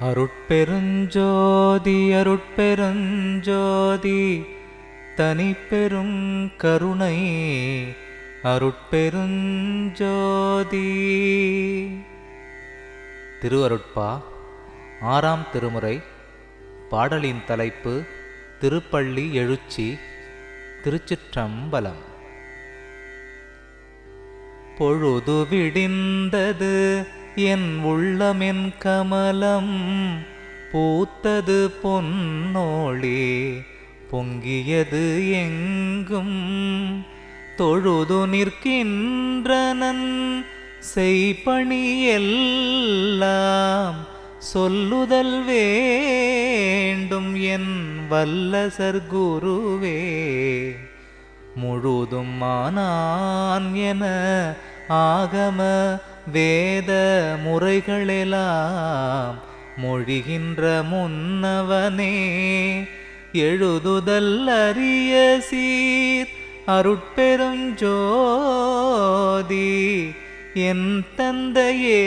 அருட்பெருஞ்சோதி அருட்பெருஞ்சோதி தனிப்பெரும் கருணை அருட்பெருஞ்சோதி. திருவருட்பா ஆறாம் திருமுறை. பாடலின் தலைப்பு திருப்பள்ளி எழுச்சி. திருச்சிற்றம்பலம். பொழுது விடிந்தது என் உள்ளமென் கமலம், பூத்தது பொன்னோளி பொங்கியது எங்கும், தொழுது நிற்கின்றனன் செய்பணி எல்லாம் சொல்லுதல் வேண்டும் என் வல்லசர் குருவே. முழுதும் ஆனான் என ஆகம வேத முறைகளெல்லாம் மொழிகின்ற முன்னவனே, எழுதுதல் அரிய சீர் அருட்பெருஞ்சோதி என் தந்தையே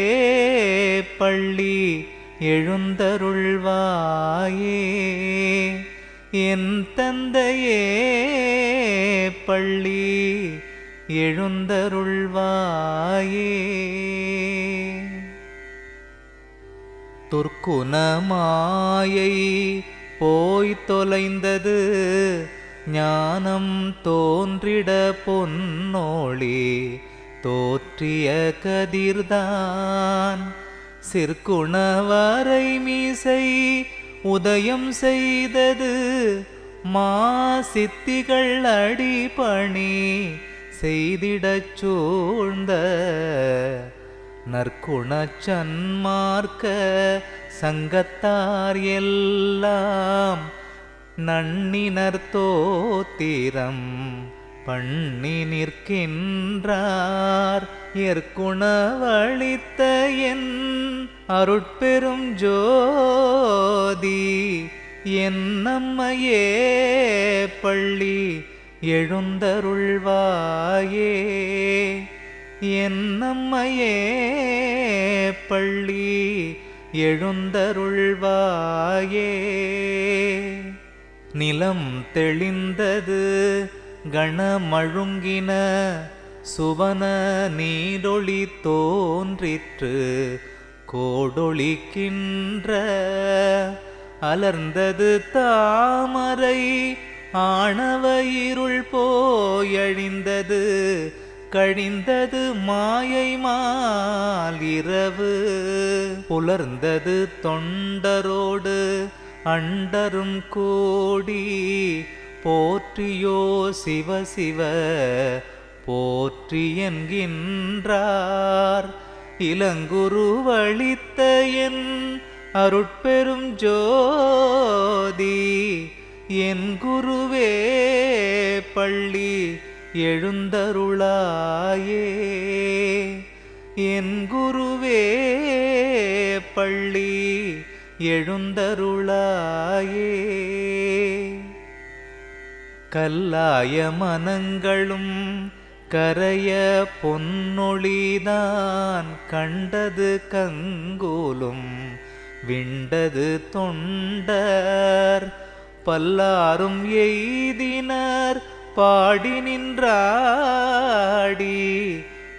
பள்ளி எழுந்தருள்வாயே. என் தந்தையே பள்ளி எழுந்தருள்வாயே. துர்க்குண மாயை போய் தொலைந்தது, ஞானம் தோன்றிட பொன்னோளி தோற்றிய கதிர்தான், சிற்குண வரை மீசை உதயம் செய்தது, மா சித்திகள் அடிபணி செய்திடச் சூழ்ந்த, நற்குணச் சன்மார்க்க சங்கத்தார் எல்லாம் நன்னினர் தோத்திரம் பண்ணி நிற்கின்றார், எற்குண வழித்த என் அருட்பெரும் ஜோதி என் நம்மையே பள்ளி எழுந்தருள்வாயே. என் நம்மையே பள்ளி எழுந்தருள்வாயே. நிலம் தெளிந்தது கணமழுங்கின, சுவன நீடொளி தோன்றிற்று கோடொளிக்கின்ற, அலர்ந்தது தாமரை ஆணவ இருள் போயழிந்தது, கழிந்தது மாயை மால் இரவு, புலர்ந்தது தொண்டரோடு அண்டரும் கூடி, போற்றியோ சிவ சிவ போற்றி என்கின்றார், இளங்குரு வழித்த என் அருட்பெரும் ஜோதி என் குருவே பள்ளி எழுந்தருளாயே. என் குருவே பள்ளி எழுந்தருளாயே. கல்லாய மனங்களும் கரைய பொன்னொழிதான், கண்டது கங்கூலும் விண்டது தொண்டர், பல்லாரும் எய்தினர் பாடி நின்றாடி,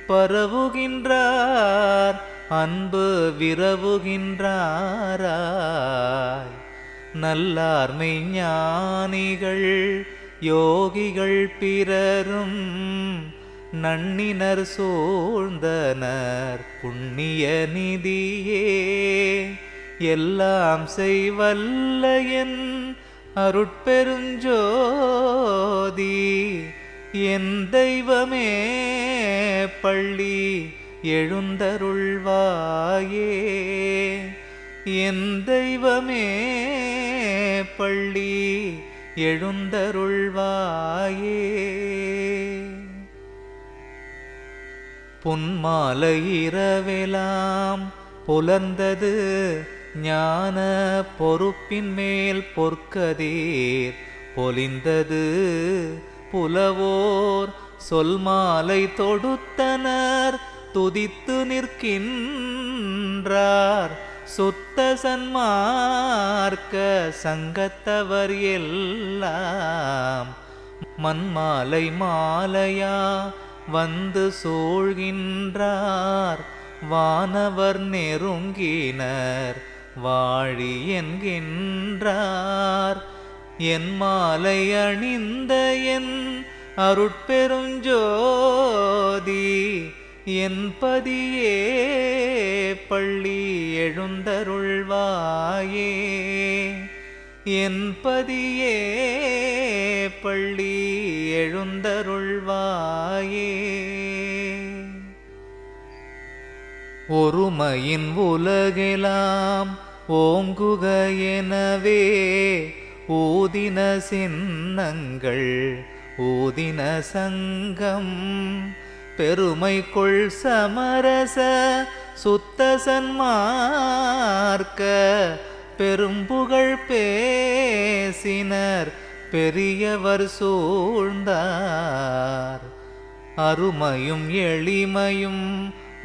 பரவுகின்றார் அன்பு விரவுகின்றாராய், நல்லார்மை ஞானிகள் யோகிகள் பிறரும் நன்னினர் சூழ்ந்தனர் புண்ணிய நிதியே, எல்லாம் செய்வல்ல என் அருட்பெருஞ்சோதி என் தெய்வமே பள்ளி எழுந்தருள்வாயே. என் தெய்வமே பள்ளி எழுந்தருள்வாயே. பொன்மாலை இரவெலாம் புலர்ந்தது, ஞான பொறுப்பின் மேல் பொற்கதீர் பொலிந்தது, புலவோர் சொல் மாலை தொடுத்தனர் துதித்து நிற்கின்றார், சுத்த சன்மார்க்க சங்கத்தவர் எல்லாம் மண்மாலை மாலையா வந்து சூழ்கின்றார். வானவர் நெருங்கினர் வாழி என்கின்றார். என் மாலை அணிந்த என் அருட்பெருஞ்சோதி என் பதியே பள்ளி எழுந்தருள்வாயே. என் பதியே பள்ளி எழுந்தருள்வாயே. ஒருமையின் உலகெலாம் ஓங்குக எனவே ஊதின சின்னங்கள் ஊதின சங்கம் பெருமை கொள் சமரச சுத்த சன்மார்க்க பெரும்புகழ் பேசினர் பெரியவர் சூழ்ந்தார். அருமையும் எளிமையும்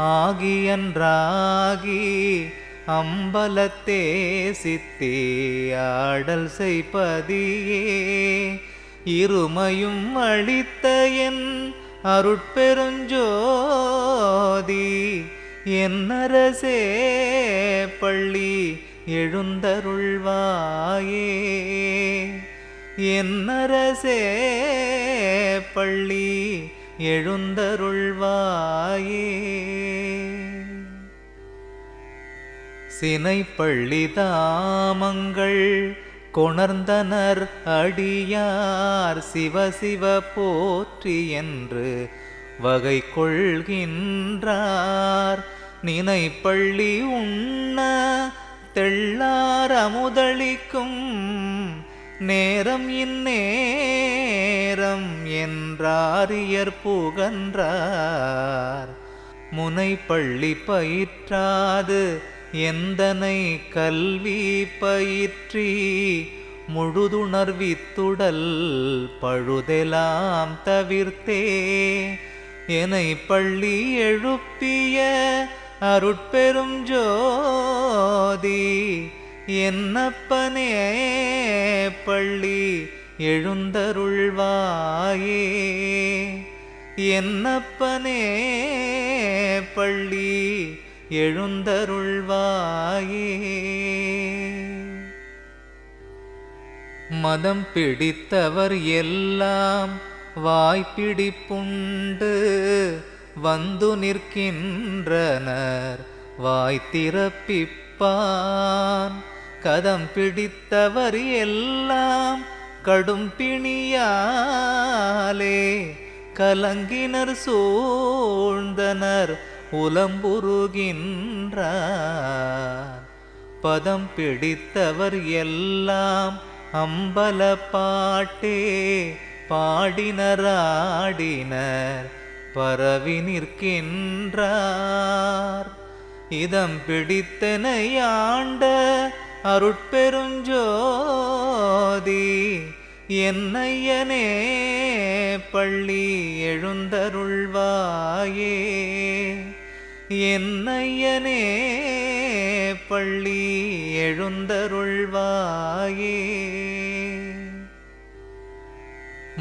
ஆகியன்றாகி அம்பலத்தே சித்தி ஆடல் செய்பதியே இருமையும் அளித்த என் அருட்பெருஞ்சோதி என்னரசே பள்ளி எழுந்தருள்வாயே. என்னரசே பள்ளி எழுந்தருள்வாயே. சினைப்பள்ளி தாமங்கள் கொணர்ந்தனர் அடியார் சிவசிவ போற்றி என்று வகை கொள்கின்றார். நினைப்பள்ளி உண்ண தெள்ளார் அமுதளிக்கும் நேரம் இந்நேரம் என்றாரியர் புகன்றார். முனைப்பள்ளி பயிற்றாது எந்தனை கல்வி பயிற்றி முழுதுணர்வித்துடல் பழுதெலாம் தவிர்த்தே என்னை பள்ளி எழுப்பிய அருட்பெரும் ஜோதி என்னப்பனே பள்ளி எழுந்தருள்வாயே. என்னப்பனே பள்ளி எழுந்தருள்வாயே. மதம் பிடித்தவர் எல்லாம் வாய்ப்பிடிப்புண்டு வந்து நிற்கின்றனர் வாய்த்திறப்பிப்பான். கதம் பிடித்தவர் எல்லாம் கடும் பிணியாலே கலங்கினர் சூழ்ந்தனர் உலம்புருகின்றார். பதம் பிடித்தவர் எல்லாம் அம்பல பாட்டே பாடினராடினர் பரவி நிற்கின்றார். இதம் பிடித்தனை ஆண்ட அருட்பெருஞ்சோதி என்னையனே பள்ளி எழுந்தருள்வாயே. என்னையனே பள்ளி எழுந்தருள்வாயே.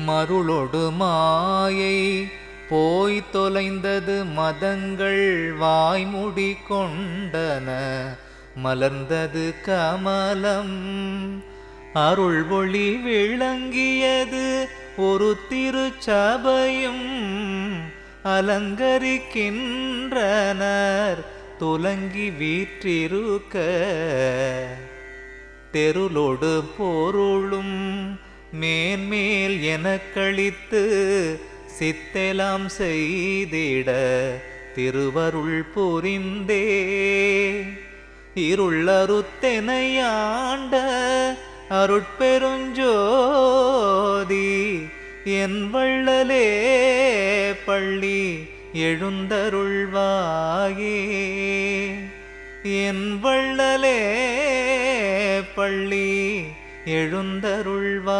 மருளொடு மாயை போய் தொலைந்தது மதங்கள் வாய்முடி கொண்டன மலர்ந்தது கமலம். அருள் ஒளி விளங்கியது ஒரு திருச்சபையும் அலங்கரிக்கின்றனர் துலங்கி வீற்றிருக்க. தெருளொடு பொருளும் மேன்மேல் எனக்களித்து சித்தெலாம் செய்திட திருவருள் புரிந்தே இருளறுத்தெனையாண்ட அருட்பெருஞ்சோதி என் வள்ளலே பள்ளி எழுந்தருள்வாயே. என் வள்ளலே பள்ளி எழுந்தருள்வாயே.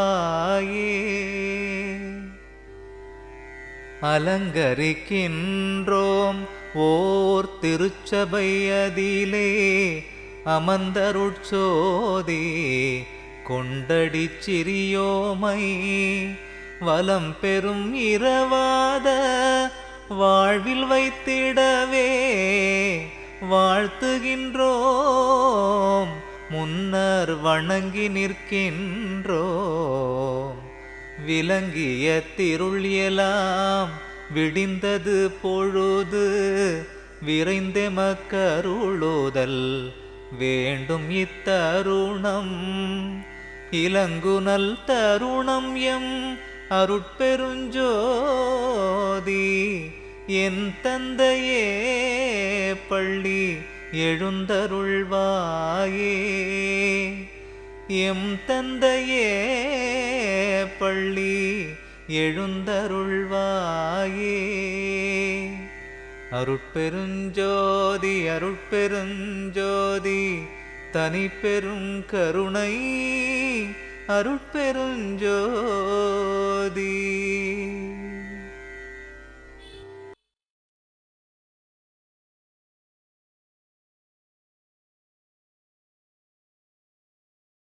அலங்கரிக்கின்றோம் ஓர் திருச்சபை அதிலே அமர்ந்தருட்சோதி கொண்டடிச் சிறியோமை வலம் பெறும் இரவாத வாழ்வில் வைத்திடவே வாழ்த்துகின்றோம், முன்னர் வணங்கி நிற்கின்றோம். விளங்கிய திருள் எலாம் விடிந்தது பொழுது விரைந்தெமக்கருளுதல் வேண்டும் இத்தருணம். இலங்குனல் தருணம் எம் அருட்பெருஞ்சோதி என் தந்தையே பள்ளி எழுந்தருள்வாயே. எம் தந்தையே பள்ளி எழுந்தருள்வாயே. அருட்பெருஞ்சோதி அருட்பெருஞ்சோதி தனிப்பெரும் கருணை அருட்பெருஞ்சோதி.